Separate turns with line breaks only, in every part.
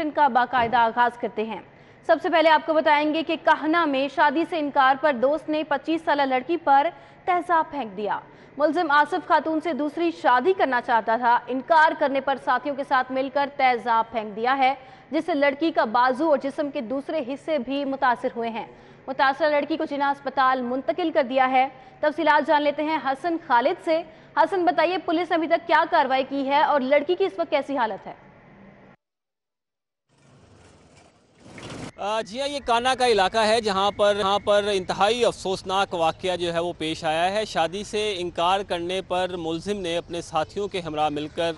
Discussion का बाकायदा आगाज करते हैं। सबसे पहले आपको बताएंगे कि काहना में शादी से इनकार पर दोस्त ने 25 साल लड़की पर तेजाब फेंक दिया। मुलजिम आसिफ खातून से दूसरी शादी करना चाहता था। इनकार करने पर साथियों के साथ मिलकर तेजाब फेंक दिया है, जिससे लड़की का बाजू और जिस्म के दूसरे हिस्से भी मुतासिर हुए हैं। मुतासरा लड़की को जिना अस्पताल मुंतकिल कर दिया है। तफसीलात जान लेते हैं हसन खालिद से। हसन, बताइए, पुलिस ने अभी तक क्या कार्रवाई की है और लड़की की इस वक्त कैसी हालत है?
जी हाँ, ये कान्हा का इलाका है जहाँ पर इंतहाई अफसोसनाक वाक़या जो है वो पेश आया है। शादी से इनकार करने पर मुलजिम ने अपने साथियों के हमरा मिलकर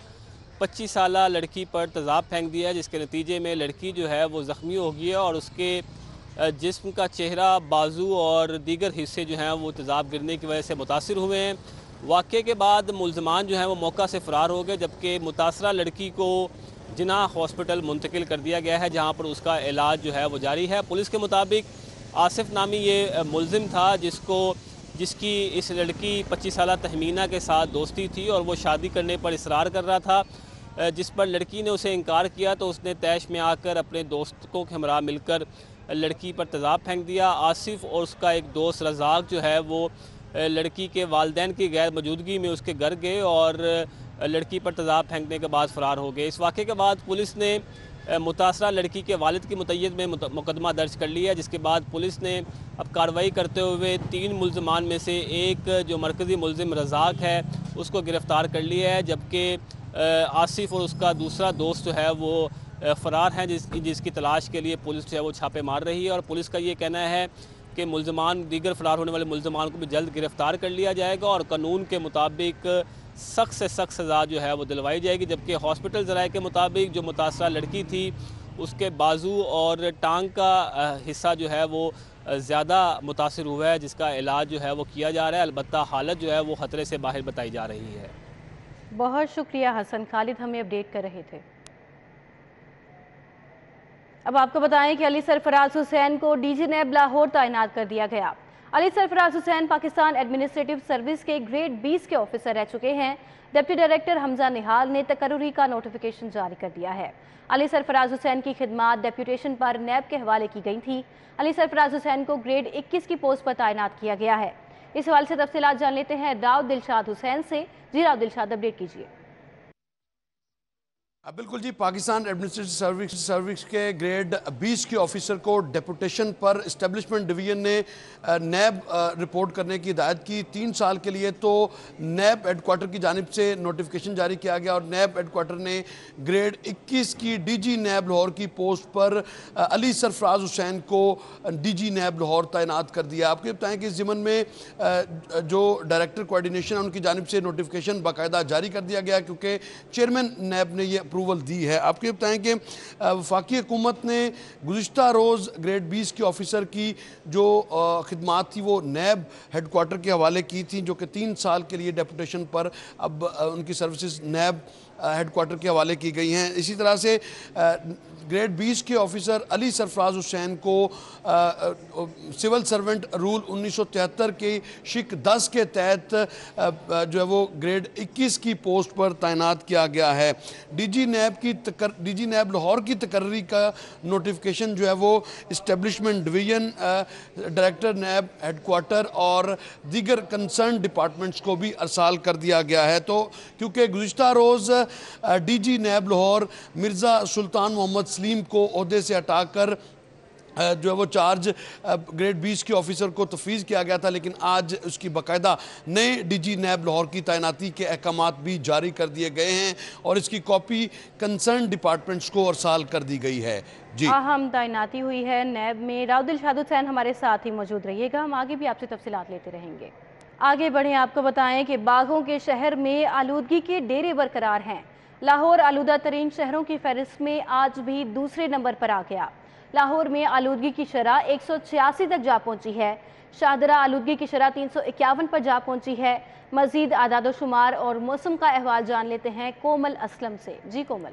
25 साला लड़की पर तेजाब फेंक दिया, जिसके नतीजे में लड़की जो है वो ज़ख्मी हो गई है और उसके जिस्म का चेहरा, बाजू और दीगर हिस्से जो हैं वो तेजाब गिरने की वजह से मुतासिर हुए हैं। वाक़े के बाद मुलजमान जो हैं वो मौका से फ़रार हो गए, जबकि मुतासरा लड़की को जिना हॉस्पिटल मुंतकिल कर दिया गया है, जहां पर उसका इलाज जो है वो जारी है। पुलिस के मुताबिक आसिफ नामी ये मुलजिम था जिसकी इस लड़की 25 साला तहमीना के साथ दोस्ती थी और वो शादी करने पर इसरार कर रहा था, जिस पर लड़की ने उसे इनकार किया तो उसने तैश में आकर अपने दोस्तों के हमरा मिलकर लड़की पर तेजाब फेंक दिया। आसिफ और उसका एक दोस्त रज़ाक जो है वो लड़की के वालिदैन की गैर मौजूदगी में उसके घर गए और लड़की पर तेजाब फेंकने के बाद फ़रार हो गए। इस वाक़े के बाद पुलिस ने मुतासरा लड़की के वालिद की मुतय्यद में मुकदमा दर्ज कर लिया, जिसके बाद पुलिस ने अब कार्रवाई करते हुए 3 मुलजमान में से एक जो मरकज़ी मुलजिम रज़ाक है उसको गिरफ़्तार कर लिया है, जबकि आसिफ और उसका दूसरा दोस्त जो है वो फ़रार हैं, जिसकी तलाश के लिए पुलिस जो है वो छापे मार रही है। और पुलिस का ये कहना है कि दीगर फ़रार होने वाले मुलजमान को भी जल्द गिरफ़्तार कर लिया जाएगा और कानून के मुताबिक सख्त से सख्त सज़ा जो है वो दिलवाई जाएगी। जबकि हॉस्पिटल ज़राए के मुताबिक जो मुतासरा लड़की थी उसके बाजू और टांग का हिस्सा जो है वो ज़्यादा मुतासिर हुआ है, जिसका इलाज जो है वो किया जा रहा है। अलबत्ता हालत जो है वो ख़तरे से बाहर बताई जा रही है।
बहुत शुक्रिया हसन खालिद, हमें अपडेट कर रहे थे। अब आपको बताएं कि अली सरफराज हुसैन को डीजी नैब लाहौर तैनात कर दिया गया। अली सरफराज हुसैन पाकिस्तान एडमिनिस्ट्रेटिव सर्विस के ग्रेड 20 के ऑफिसर रह चुके हैं। डिप्टी डायरेक्टर हमजा निहाल ने तकर्रुरी का नोटिफिकेशन जारी कर दिया है। अली सरफराज हुसैन की खिदमात डेप्यूटेशन पर नैब के हवाले की गई थी। अली सरफराज हुसैन को ग्रेड 21 की पोस्ट पर तैनात किया गया है। इस हवाले से तफसीलात जान लेते हैं राव दिलशाद हुसैन से। जी राव दिलशाद, अपडेट कीजिए।
बिल्कुल जी, पाकिस्तान एडमिनिस्ट्रेटिव सर्विस के ग्रेड 20 के ऑफिसर को डेपुटेशन पर इस्टेब्लिशमेंट डिवीज़न ने नैब रिपोर्ट करने की हिदायत की। 3 साल के लिए तो नैब हेडक्वार्टर की जानिब से नोटिफिकेशन जारी किया गया और नैब हेडक्वार्टर ने ग्रेड 21 की डीजी नैब लाहौर की पोस्ट पर अली सरफराज हुसैन को डीजी नैब लाहौर तैनात कर दिया। आपको बताएं कि इस ज़िमन में जो डायरेक्टर कोऑर्डिनेशन है उनकी जानिब से नोटिफिकेशन बाकायदा जारी कर दिया गया, क्योंकि चेयरमैन नैब ने ये अप्रूवल दी है। आपको बताएं कि वफाकी हुकूमत ने गुज़िश्ता रोज़ ग्रेड 20 के ऑफिसर की जो खिदमात थी वो नैब हेडक्वार्टर के हवाले की थी, जो कि 3 साल के लिए डेपुटेशन पर अब उनकी सर्विसेज नैब हेडक्वार्टर के हवाले की गई हैं। इसी तरह से ग्रेड 20 के ऑफिसर अली सरफराज हुसैन को सिविल सर्वेंट रूल 1973 के शिक 10 के तहत जो है वो ग्रेड 21 की पोस्ट पर तैनात किया गया है। डीजी नैब लाहौर की तकर्री का नोटिफिकेशन जो है वो establishment division, director NAB headquarter और दीगर कंसर्न डिपार्टमेंट्स को भी अरसाल कर दिया गया है। तो क्योंकि गुज़िश्ता रोज़ डीजी नैब लाहौर मिर्ज़ा सुल्तान मोहम्मद सलीम को ओहदे से हटाकर जो है वो चार्ज ग्रेड 20 के ऑफिसर को तफवीज़ किया गया था, लेकिन आज उसकी बाकायदा नए डीजी नैब लाहौर की तैनाती के अहकामात भी जारी कर दिए गए हैं और इसकी कॉपी कंसर्न डिपार्टमेंट्स को अरसाल कर दी गई है। जी,
अहम तैनाती हुई है नैब में। राव दिलशाद हुसैन हमारे साथ ही मौजूद रहिएगा, हम आगे भी आपसे तफसीलात लेते रहेंगे। आगे बढ़े, आपको बताएं कि बागों के शहर में आलूदगी के डेरे बरकरार हैं। लाहौर आलूदा तरीन शहरों की फहरिस्त में आज भी दूसरे नंबर पर आ गया। लाहौर में आलूदगी की शरह 186 तक जा पहुंची है। शाहदरा आलूदगी की शरह 351 पर जा पहुंची है। मजीद आदादोशुमार और मौसम का अहवाल जान लेते हैं कोमल असलम से। जी कोमल।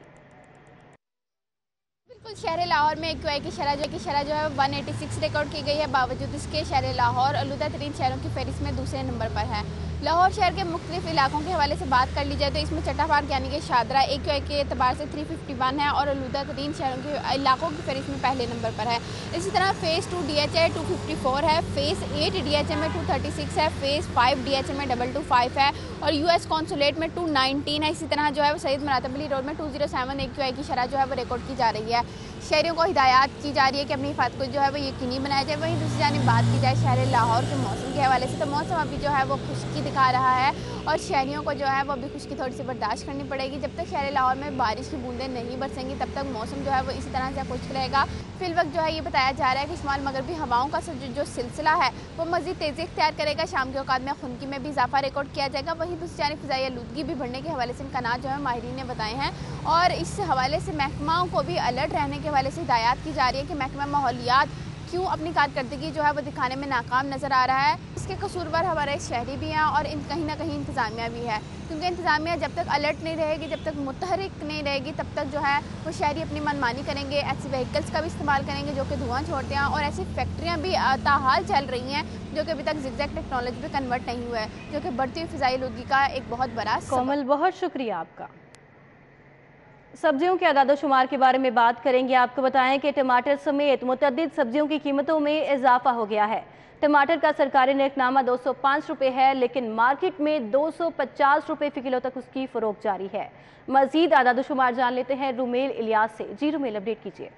बिल्कुल, शहर लाहौर में एक्यूआई की शरह जो है 186 रिकॉर्ड की गई है। बावजूद इसके शहर लाहौर आलूदा तरीन शहरों की फहरिस्त में दूसरे नंबर पर है। लाहौर शहर के मुख्तलिफ इलाकों के हवाले से बात कर ली जाए तो इसमें चट्टा पार्क यानी कि शादरा AQI के एतबार से 351 है और आलूदा तरीन शहरों के इलाकों की फहरिस्त में पहले नंबर पर है। इसी तरह फ़ेज़ 2 DHA 254 है, फ़ेज़ 8 DHA में 236 है, फ़ेज़ 5 DHA में 225 है और US कॉन्सुलेट में 219 है। इसी तरह जो है वो सैयद मरातब अली रोड में 207 AQI की शरह जो है वो रिकॉर्ड की जा रही है। शहरियों को हिदायत की जा रही है कि अपनी हिफाजत को जो है वो यकीनी बनाया जाए। वहीं दूसरी जानिब बात की जाए शहर लाहौर के मौसम के हवाले से तो मौसम अभी जो है वो खुश्की दिखा रहा है और शहरियों को जो है वो अभी खुश्की थोड़ी सी बर्दाश्त करनी पड़ेगी। जब तक शहर लाहौर में बारिश की बूंदें नहीं बरसेंगी तब तक मौसम जो है वो इसी तरह से खुश्क रहेगा। फिल वक्त जो है ये बताया जा रहा है कि शुमाल मगरबी हवाओं का जो सिलसिला है वो मज़ीद तेज़ी इख्तियार करेगा। शाम के औकात में खुनकी में भी इजाफा रिकॉर्ड किया जाएगा। वहीं दूसरी जानिब फ़िज़ाई आलूदगी भी बढ़ने के हवाले से इम्कानात जो है माहिरीन ने बताए हैं और इस हवाले से महकमाओं को भी अलर्ट रहने के हवाले से हिदायत की जा रही है कि महकमा माहौलियात क्यों अपनी कारकर्दगी जो है वो दिखाने में नाकाम नज़र आ रहा है। इसके कसूरवार हमारे शहरी भी हैं और कहीं ना कहीं इंतज़ामिया भी है, क्योंकि इंतज़ामिया जब तक अलर्ट नहीं रहेगी, जब तक मुतहरिक नहीं रहेगी, तब तक जो है वो शहरी अपनी मनमानी करेंगे, ऐसी व्हीकल्स का भी इस्तेमाल करेंगे जो कि धुआं छोड़ते हैं और ऐसी फैक्ट्रियाँ भी ताहाल चल रही हैं जो कि अभी तक ज़िगज़ैग टेक्नोलॉजी पे कन्वर्ट नहीं हुआ है, जो कि बढ़ती हुई फ़िज़ाई आलूदगी का एक बहुत बड़ा
कोमल, बहुत शुक्रिया आपका। सब्जियों के आदाद-ओ-शुमार के बारे में बात करेंगे। आपको बताएं कि टमाटर समेत मुतअद्दिद सब्जियों की कीमतों में इजाफा हो गया है। टमाटर का सरकारी निर्खनामा 205 रुपये है, लेकिन मार्केट में 250 रुपये फ़ी किलो तक उसकी फ़रोख्त जारी है। मज़ीद आदाद-ओ-शुमार जान लेते हैं रुमेल इलियास से। जी रुमेल, अपडेट कीजिए।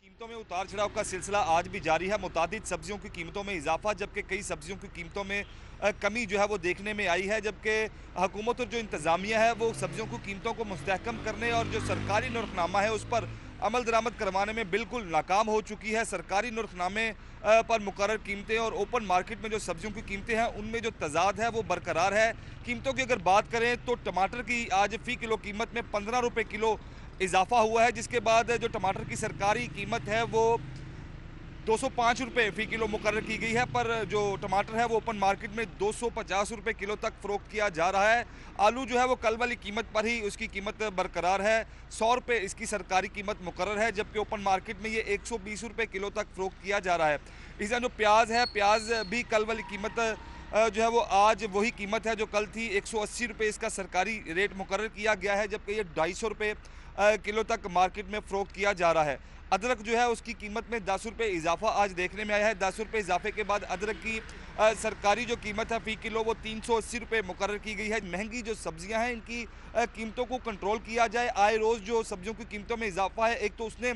कीमतों में उतार चढ़ाव का सिलसिला आज भी जारी है। मुतादिद सब्जियों की कीमतों में इजाफा, जबकि कई सब्जियों की कीमतों में कमी जो है वो देखने में आई है। जबकि हुकूमत और जो इंतज़ामिया है वो सब्जियों की कीमतों को मुस्तहकम करने और जो सरकारी नुर्खनामा है उस पर अमल दरामद करवाने में बिल्कुल नाकाम हो चुकी है। सरकारी नुर्खनामे पर मुकर्रर कीमतें और ओपन मार्केट में जो सब्जियों की कीमतें हैं उनमें जो तजाद है वो बरकरार है। कीमतों की अगर बात करें तो टमाटर की आज फ़ी किलो कीमत में 15 रुपये किलो इजाफा हुआ है, जिसके बाद जो टमाटर की सरकारी कीमत है वो 205 रुपये फ़ी किलो मुकर्रर की गई है, पर जो टमाटर है वो ओपन मार्केट में 250 रुपये किलो तक फ़रोख्त किया जा रहा है। आलू जो है वो कल वाली कीमत पर ही उसकी कीमत बरकरार है, 100 रुपये इसकी सरकारी कीमत मुकर्रर है, जबकि ओपन मार्केट में ये 120 रुपये किलो तक फ़रोख्त किया जा रहा है। इसी तरह जो प्याज है, प्याज भी कल वाली कीमत जो है वो आज वही कीमत है जो कल थी। 180 रुपये इसका सरकारी रेट मुकर्रर किया गया है, जबकि ये 250 रुपये किलो तक मार्केट में फ़रोख्त किया जा रहा है। अदरक जो है उसकी कीमत में 10 रुपये इजाफा आज देखने में आया है। 10 रुपये इजाफे के बाद अदरक की सरकारी जो कीमत है फ़ी किलो वो 380 रुपये मुकर्रर की गई है। महंगी जो सब्जियां हैं इनकी कीमतों को कंट्रोल किया जाए। आए रोज़ जो सब्जियों की कीमतों में इजाफा है, एक तो उसने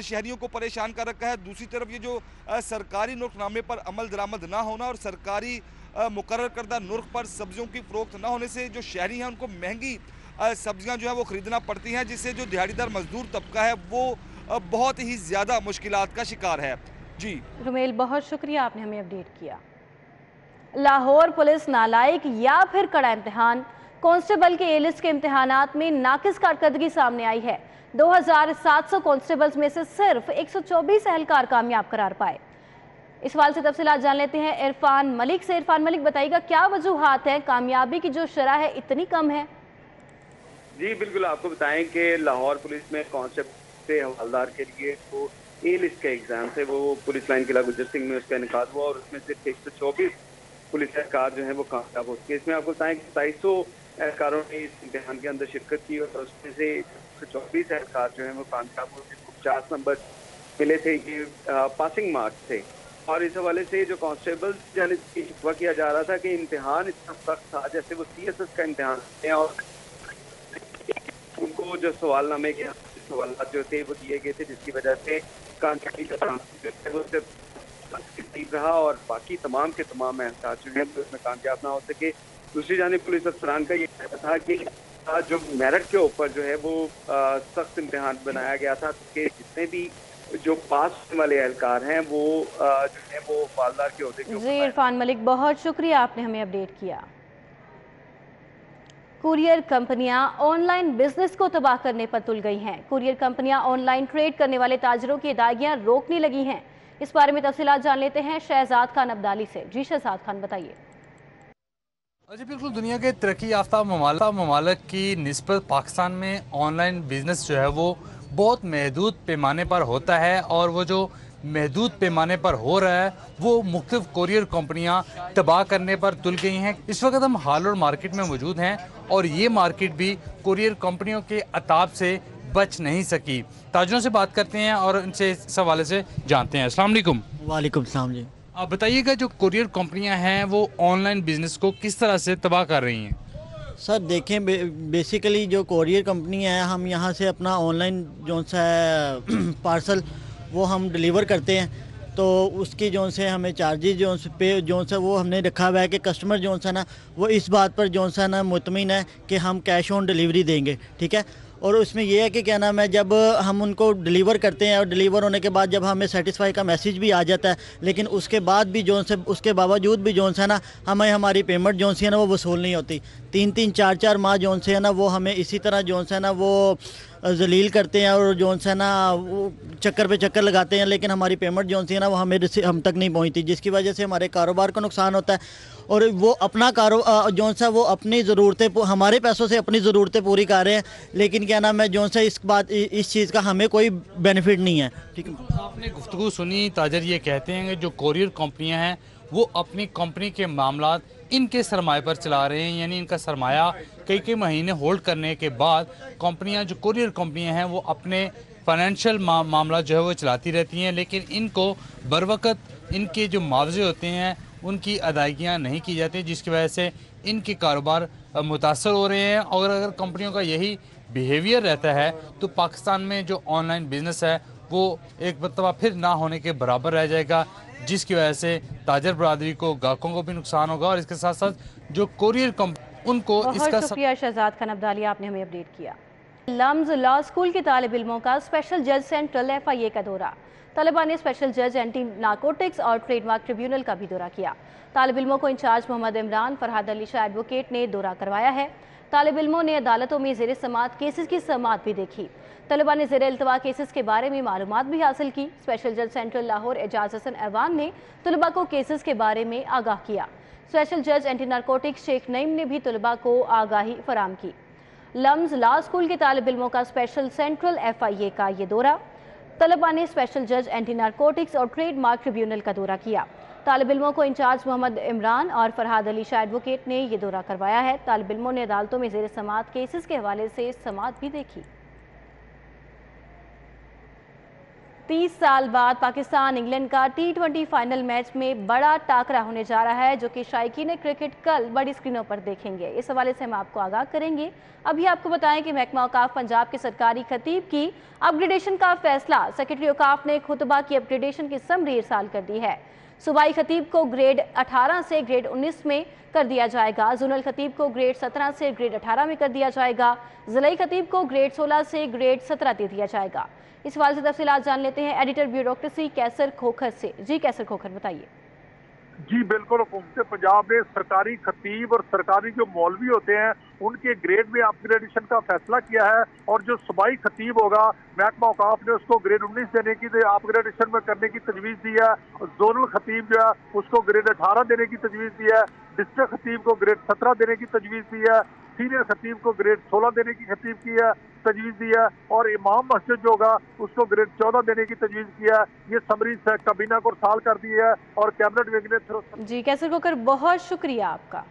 शहरियों को परेशान कर रखा है, दूसरी तरफ ये जो सरकारी नुर्खनामे पर अमल दरामद ना होना और सरकारी मुकर्रर करदा नुर्ख पर सब्जियों की फ़रोख्त ना होने से जो शहरी हैं उनको महंगी सब्जियां जो है वो ख़रीदना पड़ती हैं, जिससे जो दिहाड़ीदार मजदूर तबका है वो बहुत ही ज़्यादा मुश्किलात का शिकार है। जी
रुमेल, बहुत शुक्रिया, आपने हमें अपडेट किया। लाहौर पुलिस नालायक या फिर कड़ा इम्तिहान, कांस्टेबल के ए लिस्ट के इम्तिहानात में नाकिस कारकर्दगी सामने आई है। 2700 कांस्टेबल्स में से सिर्फ 124 एहलकार कामयाब करार पाए। इस सवाल से तफसीलात जान लेते हैं इरफान मलिक से। इरफान मलिक, बताइएगा क्या वजूहात है, कामयाबी की जो शरह है इतनी कम है?
जी बिल्कुल, आपको बताएं कि लाहौर पुलिस में कांस्टेबल से हवलदार के लिए वो ए लिस्ट का एग्जाम थे, वो पुलिस लाइन किला गुजर सिंह में उसका इनकाद हुआ और उसमें सिर्फ 124 पुलिस एहलकार जो है वो कामयाब हो चुके। इसमें आपको बताएं कि 250 एहलकारों ने इस इम्तिहान के अंदर शिरकत की और उसमें से 124 एहलकार जो है वो कामयाब हुए, जिनको 50 नंबर मिले थे। ये पासिंग मार्क्स थे और इस हवाले से जो कांस्टेबल जाने शिकवा किया जा रहा था कि इम्तिहान इतना सख्त था जैसे वो CSS का इम्तिहान है और उनको जो सवालनामे के सवाल जो थे वो दिए गए थे, जिसकी वजह से कामयाबी का रहा और बाकी तमाम के तमाम एहसास जो है उसमें कामयाब ना हो सके। दूसरी जानिब पुलिस अफसरान का ये कहना था कि जो मेरिट के ऊपर जो है वो सख्त इम्तिहान बनाया गया था कि जितने भी जो पास वाले एहलकार हैं वो जो है वो हवलदार के होते हैं।
जी इरफान मलिक, बहुत शुक्रिया, आपने हमें अपडेट किया। कुरियर कंपनियां ऑनलाइन बिजनेस को तबाह करने पर तुल गई हैं। कुरियर कंपनियां ऑनलाइन ट्रेड करने वाले ताजरों की अदायगियां रोकने लगी हैं। इस बारे में तफसीलात जान लेते हैं शहजाद खान अब्दाली से। जी शहजाद खान, बताइए।
जी बिल्कुल, दुनिया के तरक्की याफ्ता ममालिक की निस्बत पाकिस्तान में ऑनलाइन बिजनेस जो है वो बहुत महदूद पैमाने पर होता है और वो जो महदूद पैमाने पर हो रहा है वो मुख्तलिफ कोरियर कंपनियां तबाह करने पर तुल गई हैं। इस वक्त हम हालोर मार्केट में मौजूद हैं और ये मार्केट भी कोरियर कंपनियों के अताब से बच नहीं सकी। ताजरों से बात करते हैं और इनसे इस हवाले से जानते हैं। अस्सलाम वालेकुम।
वालेकुम सलाम जी।
आप बताइएगा जो कोरियर कंपनियां हैं वो ऑनलाइन बिजनेस को किस तरह से तबाह कर रही हैं?
सर देखें, बेसिकली जो कोरियर कंपनी है, हम यहाँ से अपना ऑनलाइन जो सा है पार्सल वो हम डिलीवर करते हैं, तो उसकी जो से हमें चार्जेस जो सा वो हमने रखा हुआ है कि कस्टमर जो सा ना वो इस बात पर जो सा ना मुतमिन है कि हम कैश ऑन डिलीवरी देंगे, ठीक है। और उसमें यह है कि क्या नाम है, जब हम उनको डिलीवर करते हैं और डिलीवर होने के बाद जब हमें सेटिस्फाई का मैसेज भी आ जाता है, लेकिन उसके बाद भी जो से उसके बावजूद भी जो है ना हमें हमारी पेमेंट जो सी है ना वो वसूल नहीं होती। 3-3 4-4 माह जो से है ना वो हमें इसी तरह जो है ना वो जलील करते हैं और जो है ना वो चक्कर पे चक्कर लगाते हैं, लेकिन हमारी पेमेंट जो सी है ना वो हम तक नहीं पहुंचती, जिसकी वजह से हमारे कारोबार को नुकसान होता है। और वो अपना जो सा वो अपनी ज़रूरतें हमारे पैसों से अपनी ज़रूरतें पूरी कर रहे हैं, लेकिन क्या नाम है जो सा इस चीज़ का हमें कोई बेनिफिट नहीं है, ठीक है।
आपने गुफ्तगू सुनी, ताजर ये कहते हैं कि जो कोरियर कंपनियां हैं वो अपनी कंपनी के मामलात इनके सरमाए पर चला रहे हैं, यानी इनका सरमाया कई महीने होल्ड करने के बाद कंपनियां जो कोरियर कंपनियां हैं वो अपने फाइनेंशियल मामला जो है वो चलाती रहती हैं, लेकिन इनको बरवकत इनके जो मुआवजे होते हैं उनकी अदायगियाँ नहीं की जाती, जिसकी वजह से इनके कारोबार मुतासर हो रहे हैं। और अगर कंपनियों का यही बिहेवियर रहता है तो पाकिस्तान में जो ऑनलाइन बिजनेस है वो एक मरतबा फिर ना होने के बराबर रह जाएगा, जिसकी वजह से ताजर बरादरी को, ग्राहकों को भी नुकसान होगा और इसके साथ साथ जो कोरियर कंपनी उनको इसका।
शुक्रिया शहजाद खान अब्दाली, आपने हमें अपडेट किया। लम्ज लॉ स्कूल के तालिब इल्मों का स्पेशल जज सेंट्रल FIA का दौरा। तलबा ने स्पेशल जज एंटी नारकोटिक्स और ट्रेडमार्क ट्रिब्यूनल का भी दौरा किया। तालिब इल्मों को इंचार्ज मोहम्मद इमरान फरहाद अली शाह एडवोकेट ने दौरा करवाया है। तालिब इल्मों ने अदालतों में ज़ेर समात केसेस की समात भी देखी। तलबा ने ज़ेर इल्तवा केसेस के बारे में मालूमात भी हासिल की। स्पेशल जज सेंट्रल लाहौर एजाज हसन ऐवान ने तलबा को केसेस के बारे में आगाह किया। स्पेशल जज एंटी नारकोटिक्स शेख नईम ने भी तलबा को आगाही फराम की। लम्ज लॉ स्कूल के तालिब इल्मों का स्पेशल सेंट्रल FIA का ये दौरा। तलबा ने स्पेशल जज एंटी नारकोटिक्स और ट्रेडमार्क ट्रिब्यूनल का दौरा किया। तालिब इल्मों को इंचार्ज मोहम्मद इमरान और फरहाद अली शाह एडवोकेट ने ये दौरा करवाया है। तालिब इल्मों ने अदालतों में ज़ेर समात केसेस के हवाले से समात भी देखी। 30 साल बाद पाकिस्तान इंग्लैंड का T20 फाइनल मैच में बड़ा टाकरा होने जा रहा है, जो कि शायकीन क्रिकेट कल बड़ी स्क्रीनों पर देखेंगे। इस हवाले से हम आपको आगाह करेंगे। अभी आपको बताएं कि महकमा औकाफ पंजाब के सरकारी खतीब की अपग्रेडेशन का फैसला। सेक्रेटरी औकाफ ने खुतबा की अपग्रेडेशन की समरी इरसाल कर दी है। सूबाई खतीब को ग्रेड 18 से ग्रेड 19 में कर दिया जाएगा। जोनल खतीब को ग्रेड 17 से ग्रेड 18 में कर दिया जाएगा। जिलाई खतीब को ग्रेड 16 से ग्रेड 17 दे दिया जाएगा। इस हवाले से तफसीलात जान लेते हैं एडिटर ब्यूरोक्रेसी कैसर खोखर से। जी कैसर खोखर, बताइए।
जी बिल्कुल, हुकूमत पंजाब ने सरकारी खतीब और सरकारी जो मौलवी होते हैं उनके ग्रेड में अपग्रेडेशन का फैसला किया है, और जो सूबाई खतीब होगा महकमा औकाफ ने उसको ग्रेड 19 देने की अपग्रेडेशन में करने की तजवीज़ दी है। जोनल खतीब जो है उसको ग्रेड 18 देने की तजवीज़ दी है। डिस्ट्रिक्ट खतीब को ग्रेड 17 देने की तजवीज़ दी है। सीनियर खतीब को ग्रेड 16 देने की खतीब की है तजवीज़ दी है, और इमाम मस्जिद जो होगा उसको ग्रेड 14 देने की तजवीज़ किया है। ये समरी काबीना को इरसाल कर दी है और कैबिनेट विंग ने।
जी कैसर खोखर, बहुत शुक्रिया आपका।